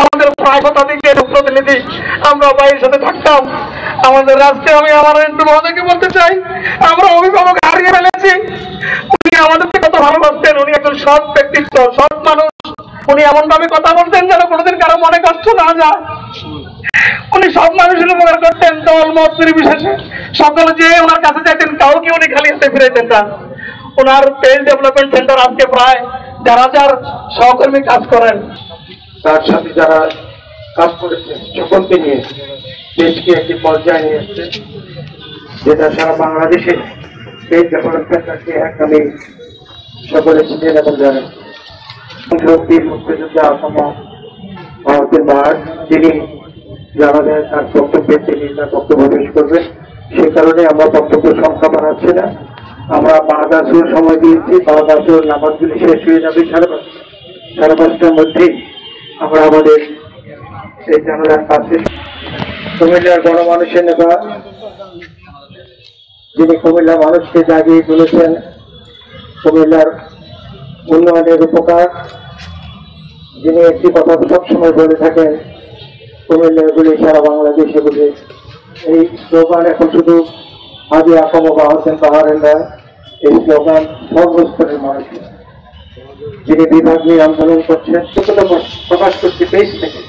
আমাদের প্রায় শতাধিকের প্রতিনিধি আমরা ভাইয়ের সাথে থাকতাম। আমাদের রাষ্ট্রে আমি আমার মহোদয়কে বলতে চাই, আমরা অভিভাবক হারিয়ে ফেলেছি। উনি আমাদেরকে কত ভালোবাসতেন, উনি একজন সৎ ব্যক্তিত্ব, সৎ মানুষ। উনি এমন ভাবে কথা বলতেন যেন কোনোদিন কারো মনে কষ্ট না যায়। উনি সব মানুষের উপকার করতেন, দল মত নির্বিশেষে সকলে যে ওনার কাছে যাইতেন, কাউকে উনি খালি হাতে ফিরাইতেন না। ওনার পেজ ডেভেলপমেন্ট সেন্টার আজকে প্রায় ১,০০০ সহকর্মী কাজ করেন। তার সাথে যারা কাজ করেছে সকলকে নিয়ে দেশকে একটি পর্যায়ে নিয়ে এসছে, যেটা সারা বাংলাদেশে পেজ ডেভেলপমেন্ট সেন্টারকে এককালে সকলে চিনেন এবং জানেন। মুক্তিযোদ্ধা অসম ভারতের বাহার, যিনি জানালেন তার বক্তব্যে তিনি তার বক্তব্য পেশ করবেন। সে কারণে আমরা বক্তব্য সংখ্যা বাড়াচ্ছি না। আমরা ৫:০০ সময় দিয়েছি। ৫:০০ নামাজগুলি শেষ হয়ে যাবে ৫:৩০টার মধ্যেই আমরা আমাদের এই জানালার কাছে। কুমিল্লার গণমানুষের নেতা, যিনি কুমিল্লার মানুষকে জাগিয়ে তুলেছেন কুমিল্লার উন্নয়নের উপকার, যিনি একটি কথা সবসময় বলে থাকেন, কুমিল্লাগুলি সারা বাংলাদেশে বলে। এই স্লোগান এখন শুধু হাজি আকম বা হোসেন পাহাড়ের নয়, এই স্লোগান সর্বস্তরের মানুষের। যিনি বিভাগ নিয়ে আন্দোলন করছেন, সেগুলো প্রকাশ করছে দেশ থেকে।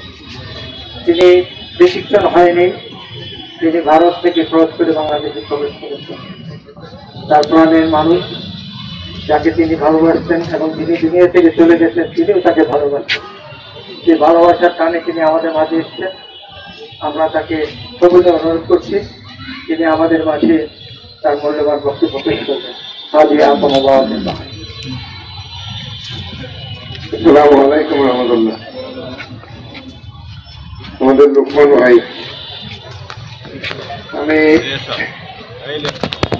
তিনি বেশিক্ষণ হয়নি, তিনি ভারত থেকে ক্রস করে বাংলাদেশে প্রবেশ করেছেন। তার প্রাণের মানুষ, যাকে তিনি ভালোবাসতেন এবং যিনি দুনিয়া থেকে চলে গেছেন, তিনিও তাকে ভালোবাসতেন। যে ভালোবাসার টানে তিনি আমাদের মাঝে এসছেন। আমরা তাকে সবুজে অনুরোধ করছি, তিনি আমাদের মাঝে তার মূল্যবান বক্তব্য পেশ করবেন। হাজি আকম বা হোসেন পাহাড়। আসসালামু আলাইকুম রহমতুল্লাহ। আমাদের লোকমান ভাই, আমি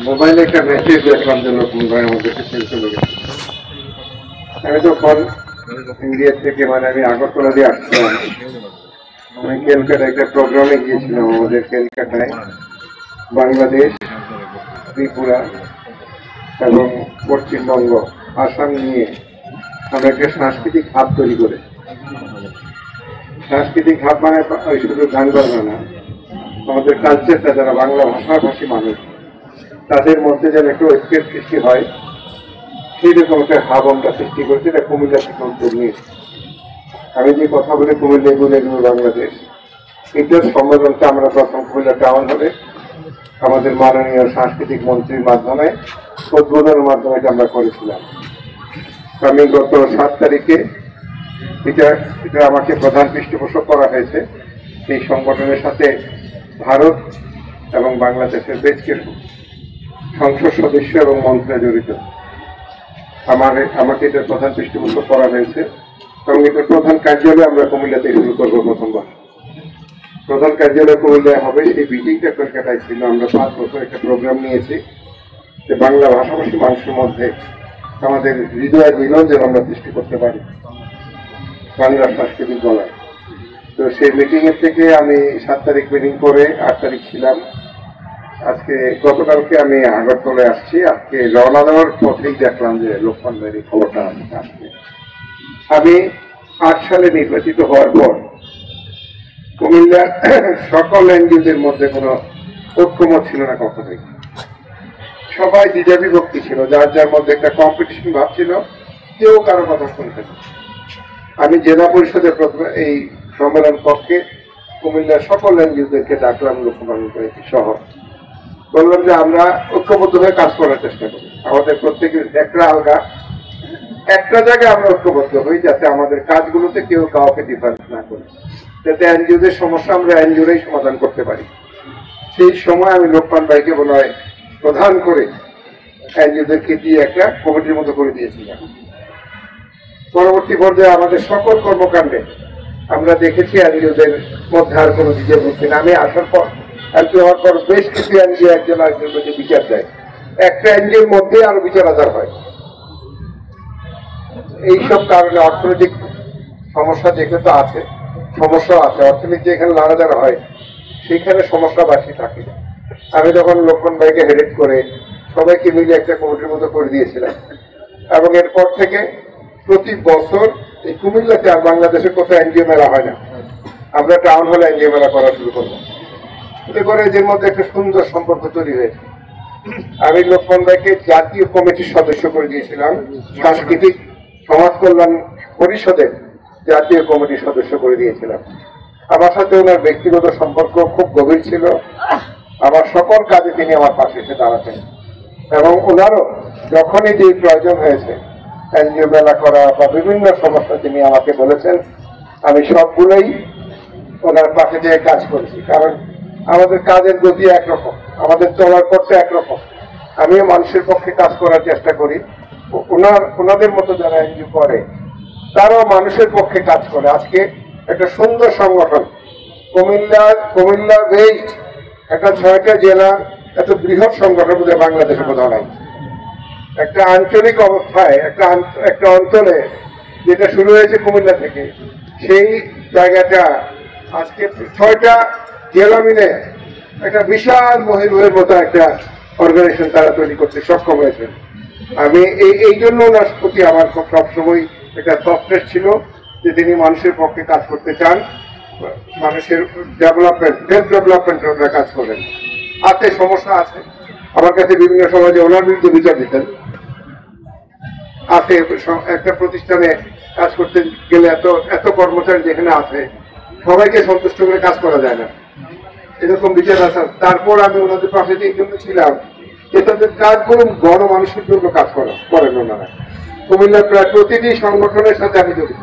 মোবাইলে একটা মেসেজ দেখলাম যে লোকমান ভাই আমাদেরকে ছেড়ে চলে গেছে। আমি তখন ইন্ডিয়া থেকে, আমি আগরতলা দিয়ে আসছিলাম। আমি ক্যালকাটায় একটা প্রোগ্রামে গিয়েছিলাম। আমাদের ক্যালকাটায় বাংলাদেশ, ত্রিপুরা এবং পশ্চিমবঙ্গ, আসাম নিয়ে আমরা একটা সাংস্কৃতিক হাব তৈরি করে। সাংস্কৃতিক হাব মানে শুধু গান বাজনা না, আমাদের কালচারটা, যারা বাংলা ভাষাভাষী মানুষ তাদের মধ্যে যেন একটু ঐক্যের সৃষ্টি হয়, সেই রকম একটা হাব আমরা সৃষ্টি করছি। এটা কুমিল্লা থেকে উদ্যোগ নিয়েছি। আমি যে কথা বলি কুমিল্লা এগুলো বাংলাদেশ, এটার সম্মেলনটা আমরা প্রথম কুমিল্লা টাউন হলে আমাদের মাননীয় সাংস্কৃতিক মন্ত্রীর মাধ্যমে, উদ্বোধনের মাধ্যমে এটা আমরা করেছিলাম। আমি গত 7 তারিখে এটা আমাকে প্রধান পৃষ্ঠপোষক করা হয়েছে। এই সংগঠনের সাথে ভারত এবং বাংলাদেশের বেশ কিছু সংসদ সদস্য এবং মন্ত্রীরা জড়িত। আমাকে এটার প্রধান পৃষ্ঠপোষক করা হয়েছে এবং এটার প্রধান কার্যালয় আমরা কুমিল্লাতে শুরু করবো প্রথমবার। প্রধান কার্যালয় কুমিল্লায় হবে। এই মিটিংটা কলকাতায় ছিল। আমরা 5 বছর একটা প্রোগ্রাম নিয়েছি যে বাংলা ভাষাভাষী মানুষের মধ্যে আমাদের হৃদয়ের মিলন যেন আমরা সৃষ্টি করতে পারি বাংলার সাংস্কৃতিক গলায়। তো সেই মিটিং এর থেকে আমি 7 তারিখ মিটিং করে 8 তারিখ ছিলাম। আজকে গতকালকে আমি আগরতলায় আসছি। আজকে রওনা দেওয়ার পথেই দেখলাম যে লোকমান ভাইয়ের খবরটা আসছে। আমি 8 সালে নির্বাচিত হওয়ার পর কুমিল্লার সকল এনজিওদের মধ্যে কোনো ঐক্যমত ছিল না কখনোই। সবাই দ্বিধাবিভক্তি ছিল, যার যার মধ্যে একটা কম্পিটিশন ভাব ছিল, কেউ কারো কথা শুনতেন। আমি জেলা পরিষদের এই সম্মেলন কক্ষে কুমিল্লার সকল এনজিওদেরকে ডাকলাম, লোকমান সহ বললাম যে আমরা ঐক্যবদ্ধ হয়ে কাজ করার চেষ্টা করি। আমাদের প্রত্যেকের একটা আলগা একটা জায়গায় আমরা ঐক্যবদ্ধ হই, যাতে আমাদের কাজগুলোতে কেউ কাউকে ডিফারেন্স না করে, যাতে এনজিওদের সমস্যা আমরা এনজিওরাই সমাধান করতে পারি। সেই সময় আমি লোকমান ভাইকে বলা হয় প্রধান করে এনজিওদেরকে দিয়ে একটা কমিটির মতো করে দিয়েছিলাম। পরবর্তী পর্যায়ে আমাদের সকল কর্মকাণ্ডে আমরা দেখেছি এনজিওদের মধ্যে আর কোনো দ্বিধাভক্তি না। আমি আসার পর এমপি হওয়ার পর বেশ কিছু এনজিও একজন আরেকজনকে বিচার দেয়। একটা এনজিওর মধ্যে আরো বিচার আচার হয়। এইসব কারণে অর্থনৈতিক সমস্যা দেখে তো আছে, সমস্যা আছে। অর্থনীতি যেখানে নাড়াচাড়া হয় সেখানে সমস্যা বাড়তি থাকে। আমি যখন লোকমান ভাইকে হেডেট করে সবাইকে মিলে একটা কমিটির মতো করে দিয়েছিলাম এবং এরপর থেকে প্রতি বছর এই কুমিল্লাতে আর বাংলাদেশে কোথাও এনজিও মেলা হয় না, আমরা টাউন হলে এনজিও মেলা করা শুরু করবো। এতে করে এদের মধ্যে একটা সুন্দর সম্পর্ক তৈরি হয়েছে। আমি লোকমান ভাইকে জাতীয় কমিটির সদস্য করে দিয়েছিলাম, সাংস্কৃতিক সমাজ কল্যাণ পরিষদের জাতীয় কমিটির সদস্য করে দিয়েছিলাম। আমার সাথে ওনার ব্যক্তিগত সম্পর্ক খুব গভীর ছিল। আমার সকল কাজে তিনি আমার পাশে এসে দাঁড়াতেন এবং ওনারও যখনই যে প্রয়োজন হয়েছে এনজিও মেলা করা বা বিভিন্ন সমস্যা তিনি আমাকে বলেছেন, আমি সবগুলোই ওনার পাশে যেয়ে কাজ করেছি। কারণ আমাদের কাজের গতি একরকম, আমাদের চলার পথটা একরকম। আমিও মানুষের পক্ষে কাজ করার চেষ্টা করি, ওনাদের মতো যারা এনজিও করে তারাও মানুষের পক্ষে কাজ করে। আজকে একটা সুন্দর সংগঠন কুমিল্লা বেসড একটা 6টা জেলা, এত বৃহৎ সংগঠন বোধহয় বাংলাদেশে কোথাও নাই। একটা আঞ্চলিক অবস্থায় একটা অঞ্চলে যেটা শুরু হয়েছে কুমিল্লা থেকে, সেই জায়গাটা আজকে 6টা জেলা মিলে একটা বিশাল মহিরুহের মতো একটা অর্গানাইজেশন তারা তৈরি করতে সক্ষম হয়েছে। আমি এই জন্য ওনার প্রতি আমার সবসময় একটা সফটনেস ছিল যে তিনি মানুষের পক্ষে কাজ করতে চান, মানুষের ডেভেলপমেন্ট সেলফ ডেভেলপমেন্ট ওনারা কাজ করেন। হাতে সমস্যা আছে, আমার কাছে বিভিন্ন সমাজে ওনার বিরুদ্ধে বিচার দিতেন। হাতে একটা প্রতিষ্ঠানে কাজ করতে গেলে এত কর্মচারী যেখানে আছে সবাইকে সন্তুষ্ট করে কাজ করা যায় না, এরকম বিচার আছে। তারপর আমি ওনাদের পাশে এই জন্য ছিলাম যে তাদের কাজগুলো বড় মানুষের জন্য কাজ করেন ওনারা। কুমিল্লার প্রায় প্রতিটি সংগঠনের সাথে আমি জড়িত।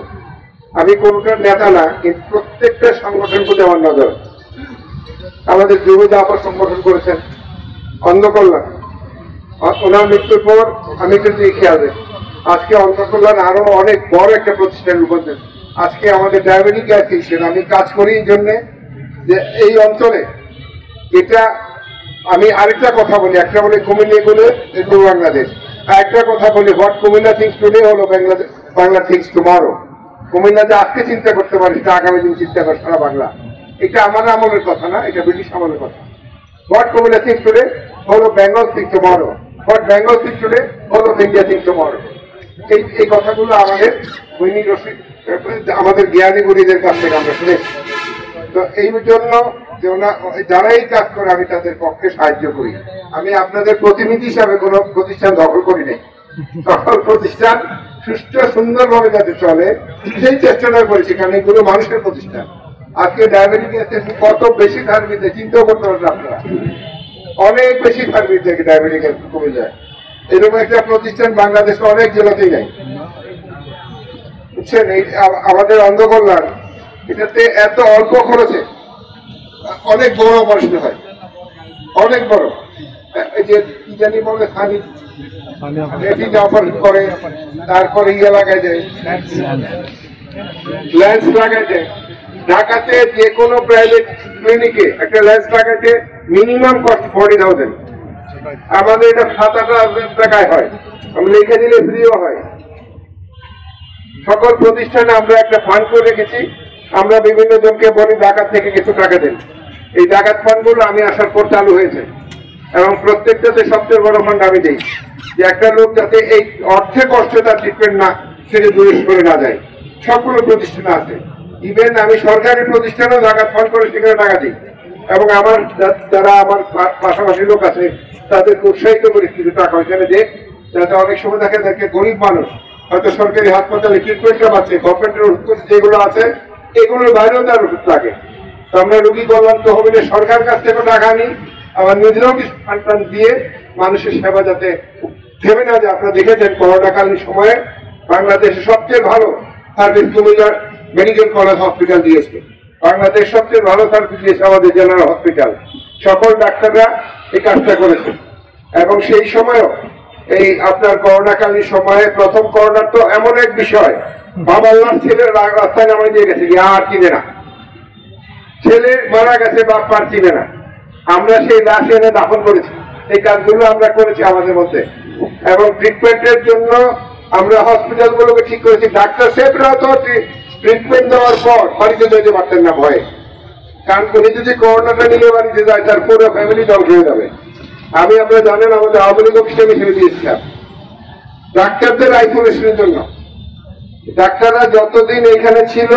আমি কোনটার নেতা না, কিন্তু প্রত্যেকটা সংগঠন প্রতি আমার নজর। আমাদের যুবদা আবার সংগঠন করেছেন অন্ধকল্যাণ, ওনার মৃত্যুর পর আমি একটু দিয়ে খেয়াল রাখি আজকে অন্ধকল্যাণ আরো অনেক বড় একটা প্রতিষ্ঠান রূপান্তর। আজকে আমাদের ডায়াবেটিক অ্যাসোসিয়েশন আমি কাজ করি এই জন্যে যে এই অঞ্চলে এটা আমি আরেকটা কথা বলি, একটা বলি কুমিল্লা গুলো এগুলো বাংলাদেশ, আর একটা কথা বলি হোয়াট কুমিল্লা থিংস টুডে হলো বাংলা থিংস টুমরো। কুমিল্লাতে আজকে চিন্তা করতে পারি সেটা আগামী দিন চিন্তা করে সারা বাংলা। এটা আমার আমলের কথা না, এটা ব্রিটিশ আমলের কথা। হোয়াট কুমিল্লা থিংস টুডে হলো Bengal things tomorrow, what Bengal things today হলো ইন্ডিয়া থিংস টুমরো। এই কথাগুলো আমাদের জ্ঞানী গুণীদের কাছ থেকে আমরা শুনেছি। তো এই জন্য যারা এই কাজ করে আমি তাদের পক্ষে সাহায্য করি। আমি আপনাদের প্রতিনিধি হিসাবে কোনো প্রতিষ্ঠান দখল করি নাই, সকল প্রতিষ্ঠান সুষ্ঠু সুন্দরভাবে যাতে চলে সেই চেষ্টাটা করেছি, কারণ এগুলো মানুষের প্রতিষ্ঠান। আজকে ডায়াবেটিস কত বেশি সার্ভিস দেয় চিন্তাও করতে পারেন আপনারা, অনেক বেশি সার্ভিস দেয় ডায়াবেটিস কমে যায়। এরকম একটা প্রতিষ্ঠান বাংলাদেশে অনেক জেলাতেই নাই, বুঝছেন। আমাদের অন্ধকল্যাণ এটাতে এত অল্প খরচে অনেক বড় অপারেশন হয়, অনেক বড়। এই যে কি জানি বলে অপারেশন করে, তারপরে ইয়ে লাগাই যায়, লেন্স লাগাই যায়। ঢাকাতে যে কোনো প্রাইভেট ক্লিনিকে একটা লেন্স লাগাইতে মিনিমাম কস্ট 40,000, আমাদের এটা 7-8,000 টাকায় হয়, আমরা লিখে দিলে ফ্রিও হয়। সকল প্রতিষ্ঠানে আমরা একটা ফান্ড করে রেখেছি, আমরা বিভিন্ন জনকে বলি ডাকাত থেকে কিছু টাকা দেন। এই ডাকাত ফান্ডগুলো আমি আসার পর চালু হয়েছে এবং প্রত্যেকটাতে সবচেয়ে বড় ফান্ড আমি দিই, যে একটা লোক যাতে এই অর্থে কষ্টে তার ট্রিটমেন্ট না সেটা দূরে করে না যায়। সবগুলো প্রতিষ্ঠানে আছে, ইভেন আমি সরকারি প্রতিষ্ঠানেও ডাকাত ফান্ড করে সেখানে টাকা দিই এবং আমার যারা আমার পাশাপাশি লোক আছে তাদেরকে উৎসাহিত করি কিছু টাকা ওইখানে দেখ, যাতে অনেক সময় দেখা যায় গরিব মানুষ হয়তো সরকারি হাসপাতালে ট্রিটমেন্টটা পাচ্ছে, গভর্নমেন্টের ওষুধ যেগুলো আছে এগুলোর বাইরেও তার ওষুধ লাগে। তো আমরা রোগী কল্যাণ তহবিলে সরকার কাছ থেকে টাকা নিই, আবার নিজেরাও কিছু ফান্ড দিয়ে মানুষের সেবা যাতে থেমে না যায়। আপনারা দেখেছেন করোনাকালীন সময়ে বাংলাদেশে সবচেয়ে ভালো service Comilla medical college hospital দিয়েছে, বাংলাদেশ সবচেয়ে ভালো সার্ভিস দিয়েছে আমাদের জেনারেল হসপিটাল। সকল ডাক্তাররা এই কাজটা করেছে এবং সেই সময়ও এই আপনার করোনাকালীন সময়ে প্রথম করোনার তো এমন এক বিষয়, বাবার ছেলে রাস্তায় নামাই দিয়ে গেছে, আর চিনে না, ছেলে মারা গেছে বাপ আর চিনে না, আমরা সেই লাশ এনে দাফন করেছি। এই কাজগুলো আমরা করেছি আমাদের মধ্যে এবং ট্রিটমেন্টের জন্য আমরা হসপিটালগুলোকে ঠিক করেছি। ডাক্তার সাহেবরাও তো ট্রিটমেন্ট দেওয়ার পর বাড়িতে যেতে পারতেন না ভয়ে, কারণ উনি যদি করোনাটা নিয়ে বাড়িতে যায় তার পুরো ফ্যামিলি ধ্বংস হয়ে যাবে। আপনারা জানেন আমাদের আওয়ামী লীগ অফিসে আমি ছেড়ে দিয়েছিলাম ডাক্তারদের আইসোলেশনের জন্য, ডাক্তাররা যতদিন এখানে ছিল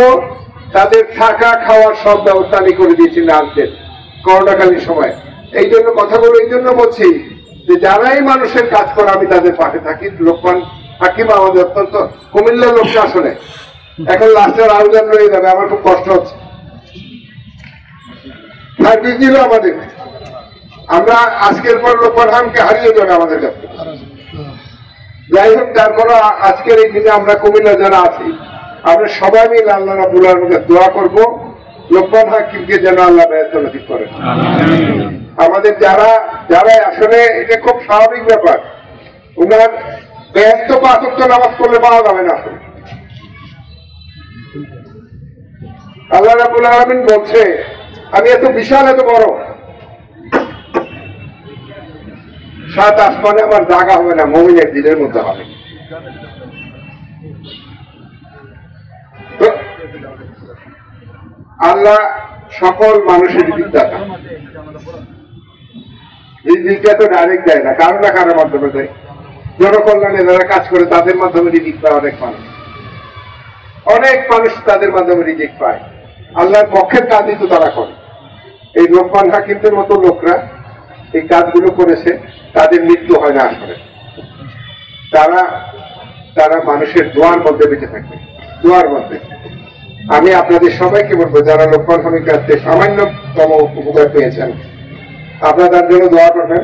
তাদের থাকা খাওয়ার সব ব্যবস্থা আমি করে দিয়েছি নার্সদের করোনাকালীন সময়। এই জন্য কথাগুলো এই জন্য বলছি যে যারাই মানুষের কাজ করে আমি তাদের পাশে থাকি। লোকমান হাকিম আমাদের অত্যন্ত কুমিল্লার লোকটা আসলে এখন লাস্টের আয়োজন রয়ে যাবে, আমার খুব কষ্ট হচ্ছে। সার্ভিস দিল আমাদের, আমরা আজকের পর লোকমান হাকিমকে হারিয়ে যাবে আমাদের কাছে। যাই হোক, তারপরে আজকের এই দিনে আমরা কুমিল্লা যারা আছি আমরা সবাই মিলে আল্লাহ রাব্বুল আলামিনের দোয়া করব লোকমান হাকিমকে যেন আল্লাহ ব্যস্ত নসিব করেন। আমাদের যারা আসলে এটা খুব স্বাভাবিক ব্যাপার, উনার ব্যস্ত 5 ওয়াক্ত নামাজ পড়লে পাওয়া যাবে না। আসলে আল্লাহ রাব্বুল আলামিন বলছে আমি এত বিশাল এত বড়, 7 আসমানে আমার জায়গা হবে না, মুমিনের দিলের মধ্যে হবে। আল্লাহ সকল মানুষের রিজিকদাতা, রিজিকটা তো ডাইরেক্ট দেয় না, কারো না কারোর মাধ্যমে দেয়। জনকল্যাণে যারা কাজ করে তাদের মাধ্যমে রিজিক পায় অনেক মানুষ তাদের মাধ্যমে রিজিক পায়। আল্লাহর পক্ষের কাজই তো তারা করে। এই লোকমান হাকিমদের মতো লোকরা এই কাজগুলো করেছে, তাদের মৃত্যু হয় না। আসলে তারা মানুষের দোয়ার মধ্যে বেঁচে থাকবে, দোয়ার মধ্যে। আমি আপনাদের সবাইকে বলবো যারা লোকমান হাকিমের কাছে সামান্যতম উপকার পেয়েছেন, আপনারা তার জন্য দোয়া করবেন।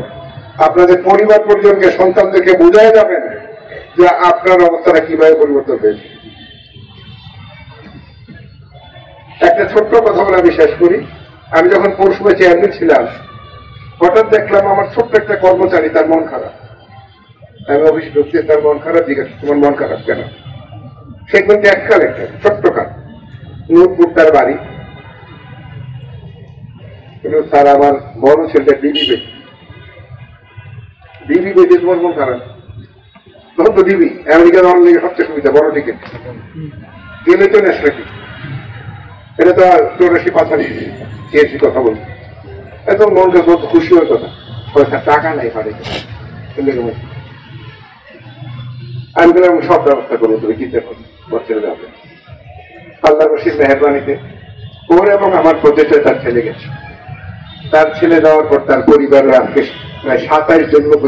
আপনাদের পরিবার পরিজনকে, সন্তানদেরকে বুঝাই যাবেন যে আপনার অবস্থাটা কিভাবে পরিবর্তন হয়েছে। একটা ছোট্ট কথা বলে আমি শেষ করি। আমি যখন পৌরসভায় চেয়ারম্যান ছিলাম, হঠাৎ দেখলাম আমার ছোট্ট একটা কর্মচারী, তার মন খারাপ। আমি অফিসে ঢুকতে, তার মন খারাপ, জিজ্ঞাসা তোমার মন খারাপ কেন? সে কিন্তু এক কালেক্টর, ছোট্ট কাজ, নূরপুর তার বাড়ি। স্যার আমার বড় ছেলেটা ডিবি বেঁচে তোমার মন খারাপ? তখন তো ডিবি আমেরিকার অনলাইনে সবচেয়ে সুবিধা, বড় টিকিট গেলে তো ন্যাশনাল টিকিট। এটা তো 84-85 চেয়েছি কথা বলছি। একদম মনটা কত খুশি হয়ে কথা, পয়সা টাকা নাই পারে। আমি বললাম সব ব্যবস্থা করবো, তুমি চিন্তা করো, বছরে যাবে। আল্লাহ রশিদ মেহরবানিতে ওর এবং আমার প্রজেক্টে তার ছেলে গেছে। তার ছেলে যাওয়ার পর তার পরিবারের আজকে প্রায় 27 জন লোক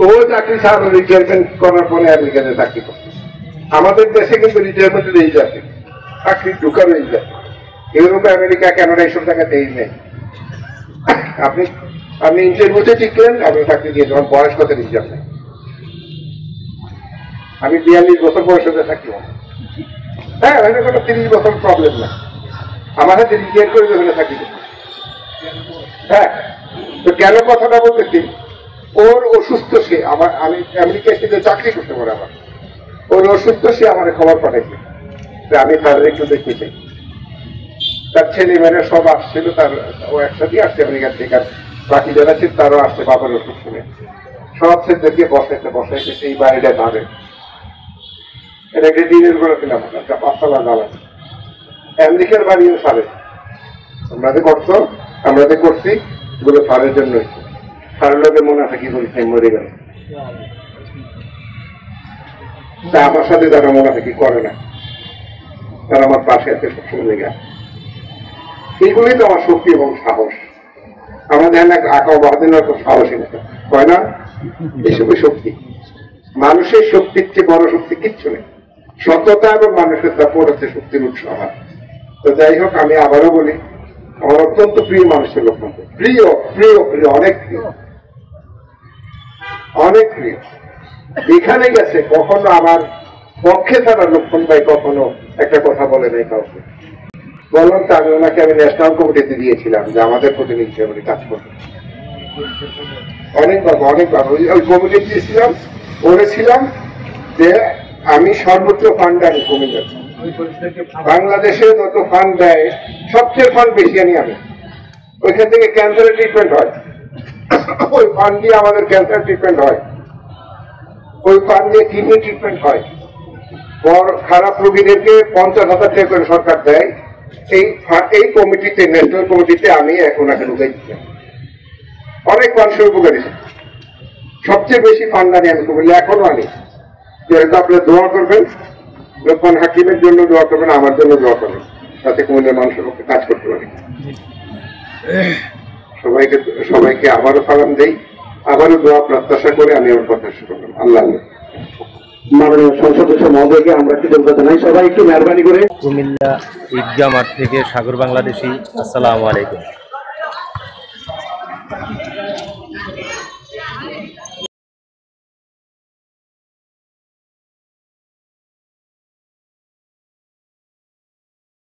ও চাকরি ছাড়া রিটায়ারমেন্ট করার পরে আমেরিকাতে চাকরি করে। আমাদের দেশে কিন্তু রিটায়ারমেন্টের এই যাচ্ছে, চাকরি ঢুকার এই যাচ্ছে। ইউরোপে, আমেরিকা, কানাডা এইসব জায়গাতে এই নেই। আপনি ইন্টারভিউতে টিকলেন, আপনি চাকরি দিয়ে দেবেন, বয়স কত রিজার্ভ নেই। আমি 42 বছর বয়সে চাকরি হব। হ্যাঁ, ওখানে কোনো 30 বছর প্রবলেম না। আমার হাতে রিটায়ার করে দেবে চাকরি। হ্যাঁ, তো কেন কথাটা বলতেছি, ওর অসুস্থ সে আমি আমেরিকায় সে চাকরি করতে পারে, আমার ওর অসুস্থ সে আমার খবর পাঠাইছে যে আমি তাদের একটু দেখতে চাই। তার ছেলে মেয়েরা সব আসছিল, ও একসাথে আসছে আমেরিকার থেকে, আর বাকি যারা ছিল তারও আসছে বাবার ওষুধ শুনে। সব ছেলেদেরকে বসাইছে সেই বাড়িটা ধারে। এটা একটা দিনের বেলা ছিলাম, একটা 5তলা দালান। আমেরিকার বাড়িও সারে, আমরা করছি এগুলো সারের জন্যই। সারের লোকের মনে আছে কি করি মরে গেল, তা আমার সাথে যারা মনে হয় কি করে না, তারা আমার পাশে আছে সবসময় লেগে। এইগুলোই তো আমার শক্তি এবং সাহস। আমরা দেখেন না আঁকা বাহাদিনের তো সাহসী মতো হয় না, এসবই শক্তি। মানুষের শক্তির চেয়ে বড় শক্তি কিচ্ছু নেই। সততা এবং মানুষের সাপোর্ট হচ্ছে শক্তির উৎস আমার। তো যাই হোক, আমি আবারও বলি, আমার অত্যন্ত প্রিয় মানুষের লোকমান, প্রিয় প্রিয় প্রিয়, অনেক প্রিয়, অনেক প্রিয়। এখানে গেছে কখনো আমার পক্ষে ছাড়া লক্ষণ ভাই কখনো একটা কথা বলে নাই কাউকে। বললাম তো আমি ওনাকে ন্যাশনাল কমিটিতে দিয়েছিলাম যে আমাদের প্রতিনিধি হিসেবে কাজ করবে। অনেকবার ওই কমিটি দিয়েছিলাম, বলেছিলাম যে আমি সর্বোচ্চ ফান্ড আনি কুমিল্লা। বাংলাদেশে যত ফান্ড দেয় সবচেয়ে ফান্ড বেশি আনি আমি। ওইখান থেকে ক্যান্সারের ট্রিটমেন্ট হয়, ওই ফান্ড দিয়ে আমাদের ক্যান্সার ট্রিটমেন্ট হয়, ওই ফান্ড দিয়ে কিডনি ট্রিটমেন্ট হয়। বড় খারাপ রোগীদেরকে 50,000 টাকা করে সরকার দেয়। এই কমিটিতে, ন্যাশনাল কমিটিতে আমি ওনাকে ঢুকাই দিচ্ছিলাম। অনেক মানুষের উপকার দিচ্ছে। সবচেয়ে বেশি ফান্ড আনি আমি কুমিল্লা, এখনো আনি। যেহেতু আপনারা দোয়া করবেন, লোকমান হাকিমের জন্য দোয়া করবেন, আমার জন্য দোয়া করবেন, তাতে কুমিল্লার মানুষের পক্ষে কাজ করতে পারি। সবাইকে আবারও সালাম দেই, আবারও দোয়া প্রত্যাশা করে আমি আমার কথা শুরু করলাম। আল্লাহ হাফেজ। মাননীয় সংসদ সদস্য মহোদয়কে আমরা কৃতজ্ঞতা জানাই। সবাই একটু মেহরবানি করে। কুমিল্লা ঈদগাহ মাঠ থেকে সাগর বাংলাদেশি, আসসালামু আলাইকুম।